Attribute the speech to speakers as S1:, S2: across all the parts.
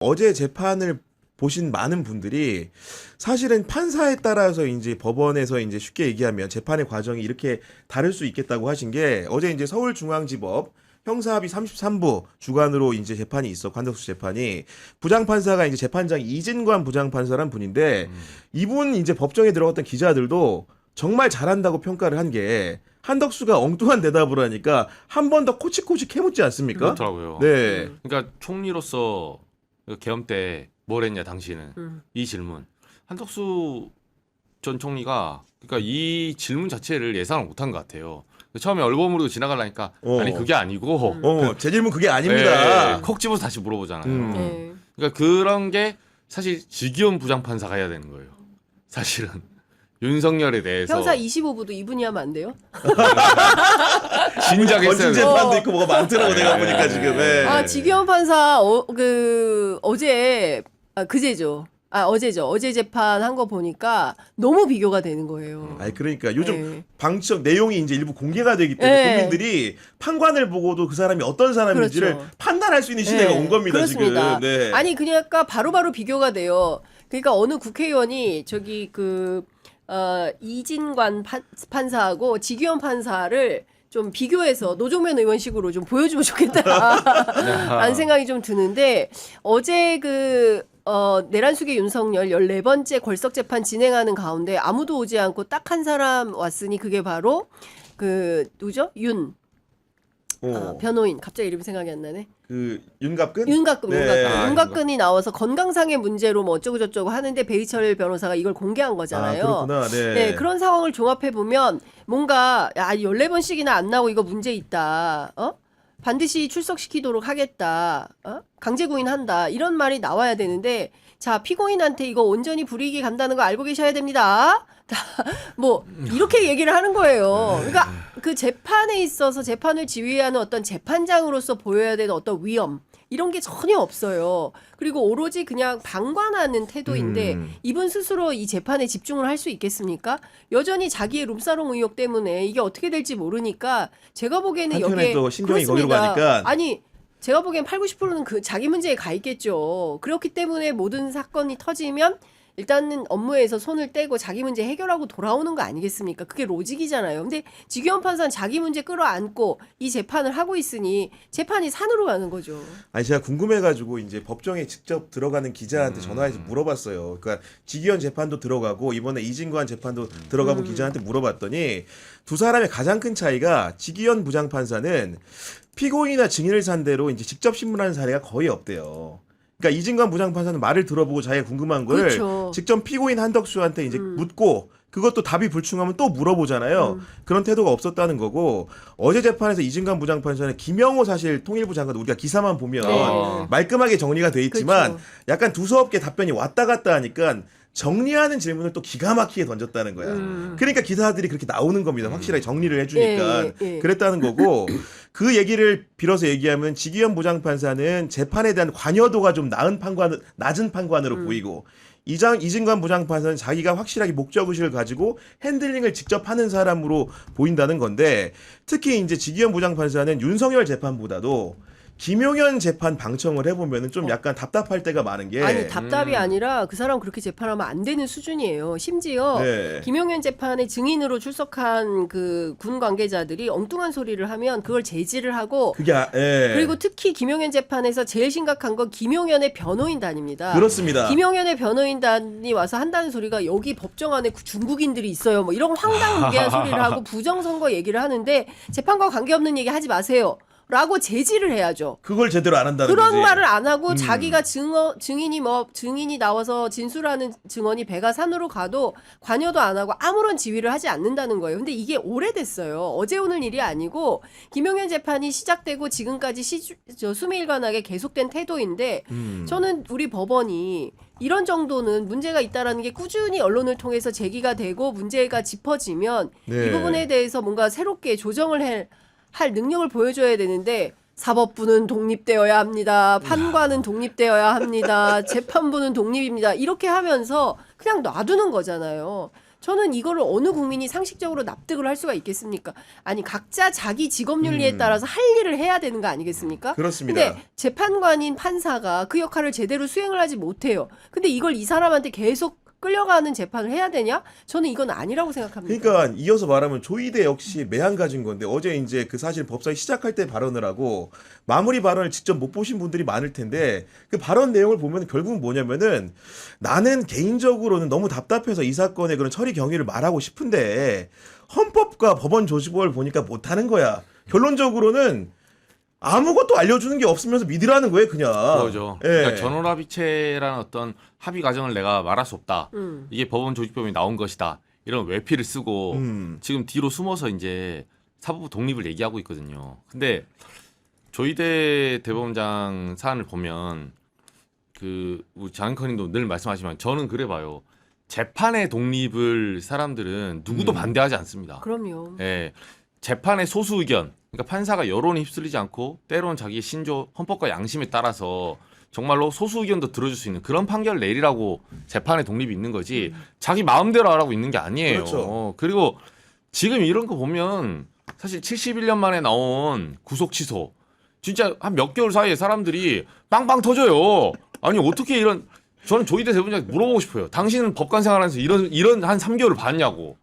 S1: 어제 재판을 보신 많은 분들이 사실은 판사에 따라서 이제 법원에서 이제 쉽게 얘기하면 재판의 과정이 이렇게 다를 수 있겠다고 하신 게 어제 이제 서울중앙지법 형사합의 33부 주관으로 이제 재판이 있어 관덕수 재판이 부장판사가 이제 재판장 이진관 부장판사란 분인데 이분 이제 법정에 들어갔던 기자들도 정말 잘한다고 평가를 한 게 한덕수가 엉뚱한 대답을 하니까 한 번 더 코치코치 캐묻지 않습니까?
S2: 그렇더라고요.
S1: 네.
S2: 그러니까 총리로서 계엄 때 뭘 했냐 당신은 이 질문 한덕수 전 총리가 그러니까 이 질문 자체를 예상을 못한 것 같아요. 처음에 얼버무리고 지나가려니까 아니 그게 아니고
S1: 제 질문 그게 아닙니다.
S2: 네, 콕 집어서 다시 물어보잖아요.
S3: 네.
S2: 그러니까 그런 게 사실 지기현 부장판사가 해야 되는 거예요. 사실은 윤석열에 대해서
S3: 형사 25부도 이분이 하면 안 돼요?
S2: 진작에
S1: 거진
S2: 했어야 돼요.
S1: 재판도 있고 뭐가 많더라고 내가 보니까 지금. 네.
S3: 아 지기현 판사 어제 그제죠. 어제죠. 어제 재판 한 거 보니까 너무 비교가 되는 거예요.
S1: 아니 그러니까 요즘
S3: 네.
S1: 방청 내용이 이제 일부 공개가 되기 때문에
S3: 네.
S1: 국민들이 판관을 보고도 그 사람이 어떤 사람인지를
S3: 그렇죠.
S1: 판단할 수 있는 시대가
S3: 네,
S1: 온 겁니다
S3: 그렇습니다.
S1: 지금. 네.
S3: 아니 그러니까 바로바로 비교가 돼요. 그러니까 어느 국회의원이 저기 이진관 판사하고 지기현 판사를 좀 비교해서 노종면 의원식으로 좀 보여주면 좋겠다라는 생각이 좀 드는데 어제 내란숙의 윤석열 14번째 걸석재판 진행하는 가운데 아무도 오지 않고 딱 한 사람 왔으니 그게 바로 누구죠? 변호인. 갑자기 이름이 생각이 안 나네.
S1: 윤갑근?
S3: 윤갑근이 나와서 건강상의 문제로 뭐 어쩌고저쩌고 하는데 베이철 변호사가 이걸 공개한 거잖아요.
S1: 그렇구나. 네.
S3: 네, 그런 상황을 종합해 보면 뭔가 14번씩이나 안 나오고 이거 문제 있다. 반드시 출석시키도록 하겠다. 강제 구인한다. 이런 말이 나와야 되는데 자, 피고인한테 이거 온전히 불이익이 간다는 거 알고 계셔야 됩니다. 뭐 이렇게 얘기를 하는 거예요. 그러니까 그 재판에 있어서 재판을 지휘하는 어떤 재판장으로서 보여야 되는 어떤 위험 이런 게 전혀 없어요. 그리고 오로지 그냥 방관하는 태도인데 이분 스스로 이 재판에 집중을 할 수 있겠습니까? 여전히 자기의 룸사롱 의혹 때문에 이게 어떻게 될지 모르니까 제가 보기에는
S1: 한편에
S3: 여기에
S1: 또 신경이
S3: 그렇습니다.
S1: 거기로 가니까.
S3: 아니 제가 보기엔 80~90%는 그 자기 문제에 가 있겠죠. 그렇기 때문에 모든 사건이 터지면 일단은 업무에서 손을 떼고 자기 문제 해결하고 돌아오는 거 아니겠습니까? 그게 로직이잖아요. 근데 지기현 판사는 자기 문제 끌어안고 이 재판을 하고 있으니 재판이 산으로 가는 거죠.
S1: 아니 제가 궁금해가지고 이제 법정에 직접 들어가는 기자한테 전화해서 물어봤어요. 그러니까 지기현 재판도 들어가고 이번에 이진관 재판도 들어가본 기자한테 물어봤더니 두 사람의 가장 큰 차이가 지기현 부장판사는 피고인이나 증인을 상대로 이제 직접 신문하는 사례가 거의 없대요. 그러니까 이진관 부장판사는 말을 들어보고 자기가 궁금한 걸
S3: 그렇죠.
S1: 직접 피고인 한덕수한테 이제 묻고 그것도 답이 불충하면 또 물어보잖아요. 그런 태도가 없었다는 거고 어제 재판에서 이진관 부장판사는 김영호 사실 통일부 장관 우리가 기사만 보면
S3: 네.
S1: 말끔하게 정리가 돼 있지만
S3: 그렇죠.
S1: 약간 두서없게 답변이 왔다 갔다 하니까 정리하는 질문을 또 기가 막히게 던졌다는 거야. 그러니까 기사들이 그렇게 나오는 겁니다. 확실하게 정리를 해주니까
S3: 예.
S1: 그랬다는 거고 그 얘기를 빌어서 얘기하면 지기현 부장판사는 재판에 대한 관여도가 좀 낮은 판관으로 보이고 이진관 부장판사는 자기가 확실하게 목적의식을 가지고 핸들링을 직접 하는 사람으로 보인다는 건데 특히 이제 지기현 부장판사는 윤석열 재판보다도 김용현 재판 방청을 해보면은 좀 약간 답답할 때가 많은 게
S3: 아니 답답이 아니라 그 사람 그렇게 재판하면 안 되는 수준이에요. 심지어
S1: 네.
S3: 김용현 재판에 증인으로 출석한 그 군 관계자들이 엉뚱한 소리를 하면 그걸 제지를 하고
S1: 그게
S3: 그리고 특히 김용현 재판에서 제일 심각한 건 김용현의 변호인단입니다.
S1: 그렇습니다.
S3: 김용현의 변호인단이 와서 한다는 소리가 여기 법정 안에 중국인들이 있어요. 뭐 이런 황당무계한 소리를 하고 부정선거 얘기를 하는데 재판과 관계없는 얘기 하지 마세요. 라고 제지를 해야죠.
S1: 그걸 제대로 안 한다는
S3: 그런
S1: 거지.
S3: 말을 안 하고 자기가 증인이 나와서 진술하는 증언이 배가 산으로 가도 관여도 안 하고 아무런 지휘를 하지 않는다는 거예요. 근데 이게 오래됐어요. 어제 오늘 일이 아니고 김용현 재판이 시작되고 지금까지 수미일관하게 계속된 태도인데 저는 우리 법원이 이런 정도는 문제가 있다라는 게 꾸준히 언론을 통해서 제기가 되고 문제가 짚어지면
S1: 네.
S3: 이 부분에 대해서 뭔가 새롭게 조정을 할 능력을 보여줘야 되는데 사법부는 독립되어야 합니다. 판관은 독립되어야 합니다. 재판부는 독립입니다. 이렇게 하면서 그냥 놔두는 거잖아요. 저는 이거를 어느 국민이 상식적으로 납득을 할 수가 있겠습니까? 아니 각자 자기 직업 윤리에 따라서 할 일을 해야 되는 거 아니겠습니까?
S1: 그렇습니다.
S3: 근데 재판관인 판사가 그 역할을 제대로 수행을 하지 못해요. 근데 이걸 이 사람한테 계속 끌려가는 재판을 해야 되냐? 저는 이건 아니라고 생각합니다.
S1: 그러니까 이어서 말하면 조이대 역시 매한가지인 건데 어제 이제 그 사실 법사위 시작할 때 발언을 하고 마무리 발언을 직접 못 보신 분들이 많을 텐데 그 발언 내용을 보면 결국은 뭐냐면은 나는 개인적으로는 너무 답답해서 이 사건의 그런 처리 경위를 말하고 싶은데 헌법과 법원 조직법을 보니까 못하는 거야. 결론적으로는 아무것도 알려주는 게 없으면서 믿으라는 거예요, 그냥.
S2: 그거죠.
S1: 예.
S2: 그러니까 전원합의체라는 어떤 합의 과정을 내가 말할 수 없다. 이게 법원 조직법이 나온 것이다. 이런 외피를 쓰고 지금 뒤로 숨어서 이제 사법부 독립을 얘기하고 있거든요. 근데 조희대 대법원장 사안을 보면 그 우리 장인커님도 늘 말씀하시지만 저는 그래 봐요. 재판의 독립을 사람들은 누구도 반대하지 않습니다.
S3: 그럼요.
S2: 예. 재판의 소수 의견, 그러니까 판사가 여론에 휩쓸리지 않고 때로는 자기의 신조, 헌법과 양심에 따라서 정말로 소수 의견도 들어줄 수 있는 그런 판결을 내리라고 재판의 독립이 있는 거지 자기 마음대로 하라고 있는 게 아니에요.
S1: 그렇죠.
S2: 그리고 지금 이런 거 보면 사실 71년 만에 나온 구속 취소 진짜 한 몇 개월 사이에 사람들이 빵빵 터져요. 아니 어떻게 이런 저는 조희대 대법원장한테 물어보고 싶어요. 당신은 법관 생활하면서 이런 한 3개월을 봤냐고.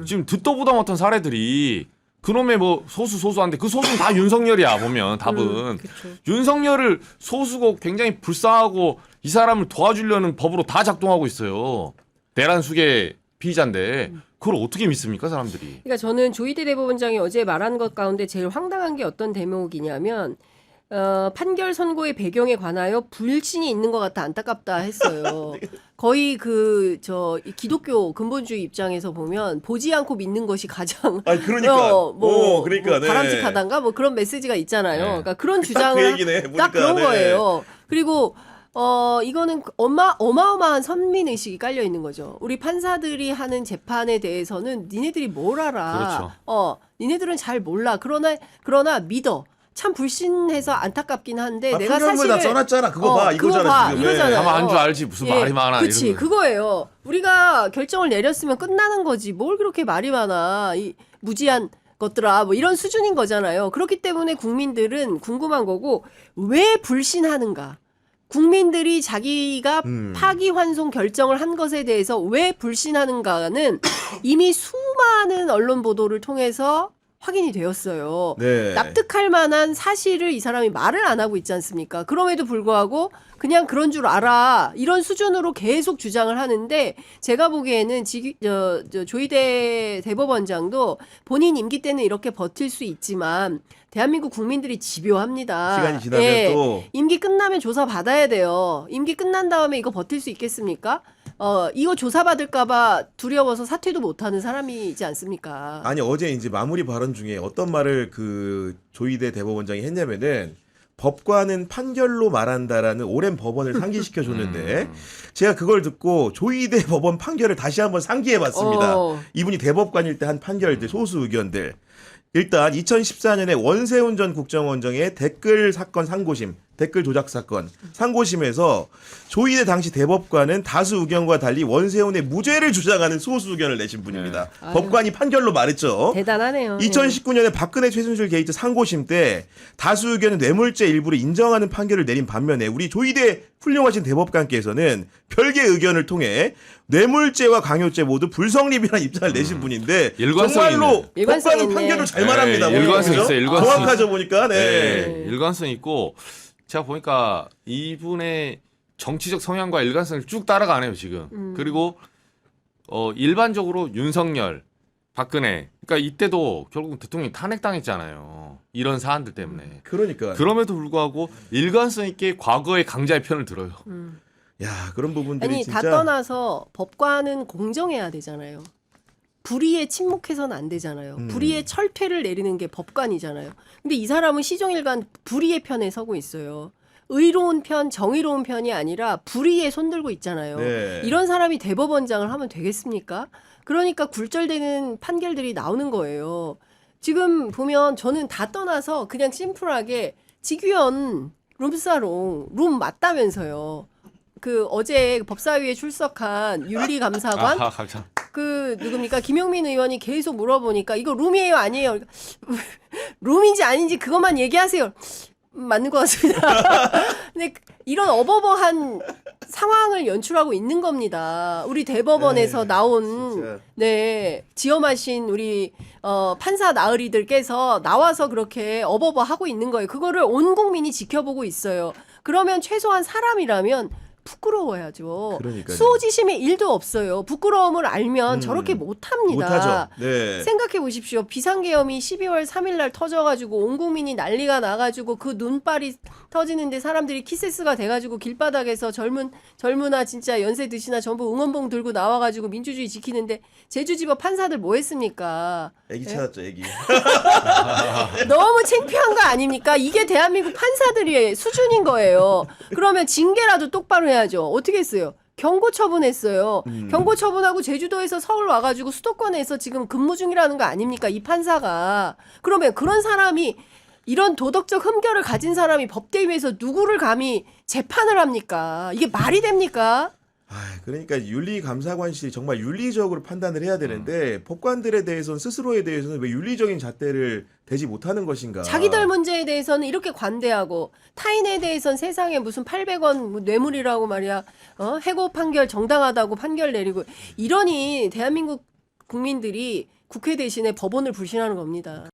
S2: 지금 듣도 보도 못한 사례들이 그놈의 뭐 소수한데 그 소수는 다 윤석열이야 보면 답은. 윤석열을 소수고 굉장히 불쌍하고 이 사람을 도와주려는 법으로 다 작동하고 있어요. 내란 수계 피의자인데 그걸 어떻게 믿습니까 사람들이.
S3: 그러니까 저는 조희대 대법원장이 어제 말한 것 가운데 제일 황당한 게 어떤 대목이냐면 판결 선고의 배경에 관하여 불신이 있는 것 같아 안타깝다 했어요. 거의 기독교 근본주의 입장에서 보면 보지 않고 믿는 것이 가장
S1: 그러니까. 그러니까, 네.
S3: 바람직하단가 뭐 그런 메시지가 있잖아요.
S2: 네.
S3: 그러니까 그런
S1: 딱
S3: 주장을
S1: 그 얘기네. 보니까,
S3: 딱 그런
S1: 네.
S3: 거예요. 그리고 이거는 어마어마한 선민 의식이 깔려 있는 거죠. 우리 판사들이 하는 재판에 대해서는 니네들이 뭘 알아?
S2: 그렇죠.
S3: 니네들은 잘 몰라. 그러나 믿어. 참 불신해서 안타깝긴 한데 내가
S1: 판결문
S3: 사실을
S1: 다 써놨잖아. 그거 봐. 이거잖아 지금.
S3: 이거잖아요.
S2: 아마 안 줄 알지 무슨 말이 많아.
S3: 그렇지
S2: 이런 거.
S3: 그거예요. 우리가 결정을 내렸으면 끝나는 거지. 뭘 그렇게 말이 많아. 이 무지한 것들아 뭐 이런 수준인 거잖아요. 그렇기 때문에 국민들은 궁금한 거고 왜 불신하는가? 국민들이 자기가 파기환송 결정을 한 것에 대해서 왜 불신하는가는 이미 수많은 언론 보도를 통해서 확인이 되었어요.
S1: 네.
S3: 납득할 만한 사실을 이 사람이 말을 안 하고 있지 않습니까? 그럼에도 불구하고 그냥 그런 줄 알아. 이런 수준으로 계속 주장을 하는데 제가 보기에는 조희대 대법원장도 본인 임기 때는 이렇게 버틸 수 있지만 대한민국 국민들이 집요합니다.
S1: 시간이 지나면 또
S3: 임기 끝나면 조사 받아야 돼요. 임기 끝난 다음에 이거 버틸 수 있겠습니까? 이거 조사받을까봐 두려워서 사퇴도 못하는 사람이지 않습니까?
S1: 아니 어제 이제 마무리 발언 중에 어떤 말을 그 조희대 대법원장이 했냐면은 법관은 판결로 말한다라는 오랜 법원을 상기시켜 줬는데 제가 그걸 듣고 조희대 법원 판결을 다시 한번 상기해 봤습니다. 이분이 대법관일 때 한 판결들 소수 의견들. 일단 2014년에 원세훈 전 국정원장의 댓글 사건 상고심, 댓글 조작 사건 상고심에서 조희대 당시 대법관은 다수 의견과 달리 원세훈의 무죄를 주장하는 소수 의견을 내신 분입니다.
S3: 네.
S1: 법관이 판결로 말했죠.
S3: 대단하네요.
S1: 2019년에 박근혜 최순실 게이트 상고심 때 다수 의견은 뇌물죄 일부를 인정하는 판결을 내린 반면에 우리 조희대 훌륭하신 대법관께서는 별개의 의견을 통해 뇌물죄와 강요죄 모두 불성립이라는 입장을 내신 분인데
S2: 일관성이
S1: 정말로
S2: 있네.
S3: 일관성이
S1: 법관은
S3: 있네.
S1: 판결을 잘 말합니다.
S2: 네, 일관성
S1: 그죠?
S2: 있어요, 일관성.
S1: 정확하죠 보니까. 네.
S2: 네, 일관성 있고 제가 보니까 이분의 정치적 성향과 일관성을 쭉 따라가네요 지금. 그리고 일반적으로 윤석열, 박근혜, 그러니까 이때도 결국 대통령이 탄핵당했잖아요. 이런 사안들 때문에.
S1: 그러니까.
S2: 그럼에도 불구하고 일관성 있게 과거의 강자의 편을 들어요.
S1: 야 그런 부분들이
S3: 아니
S1: 진짜.
S3: 다 떠나서 법관은 공정해야 되잖아요. 불의에 침묵해서는 안 되잖아요. 불의의 철퇴를 내리는 게 법관이잖아요. 근데 이 사람은 시종일관 불의의 편에 서고 있어요. 의로운 편, 정의로운 편이 아니라 불의에 손들고 있잖아요.
S1: 네.
S3: 이런 사람이 대법원장을 하면 되겠습니까? 그러니까 굴절되는 판결들이 나오는 거예요. 지금 보면 저는 다 떠나서 그냥 심플하게 지규현 룸사롱 룸 맞다면서요. 그 어제 법사위에 출석한 윤리감사관
S2: 아하, 감사.
S3: 그 누굽니까 김용민 의원이 계속 물어보니까 이거 룸이에요 아니에요? 룸인지 아닌지 그것만 얘기하세요. 맞는 것 같습니다. 근데 이런 어버버한 상황을 연출하고 있는 겁니다. 우리 대법원에서
S1: 에이,
S3: 나온
S1: 진짜.
S3: 네 지엄하신 우리 판사 나으리들께서 나와서 그렇게 어버버하고 있는 거예요. 그거를 온 국민이 지켜보고 있어요. 그러면 최소한 사람이라면 부끄러워야죠.
S1: 그러니까요.
S3: 수호지심의 일도 없어요. 부끄러움을 알면 저렇게 못합니다.
S1: 못하죠. 네.
S3: 생각해 보십시오. 비상계엄이 12월 3일 날 터져가지고 온 국민이 난리가 나가지고 그 눈발이 터지는데 사람들이 키세스가 돼가지고 길바닥에서 젊으나 진짜 연세 드시나 전부 응원봉 들고 나와가지고 민주주의 지키는데 제주지법 판사들 뭐 했습니까?
S1: 애기 찾았죠, 애기.
S3: 너무 창피한 거 아닙니까? 이게 대한민국 판사들의 수준인 거예요. 그러면 징계라도 똑바로 해야죠. 어떻게 했어요? 경고 처분했어요. 경고 처분하고 제주도에서 서울 와가지고 수도권에서 지금 근무 중이라는 거 아닙니까? 이 판사가. 그러면 그런 사람이 이런 도덕적 흠결을 가진 사람이 법대 위에서 누구를 감히 재판을 합니까? 이게 말이 됩니까?
S1: 그러니까 윤리감사관실이 정말 윤리적으로 판단을 해야 되는데 법관들에 대해서는 스스로에 대해서는 왜 윤리적인 잣대를 대지 못하는 것인가?
S3: 자기들 문제에 대해서는 이렇게 관대하고 타인에 대해서는 세상에 무슨 800원 뇌물이라고 말이야. 해고 판결 정당하다고 판결 내리고 이러니 대한민국 국민들이 국회 대신에 법원을 불신하는 겁니다.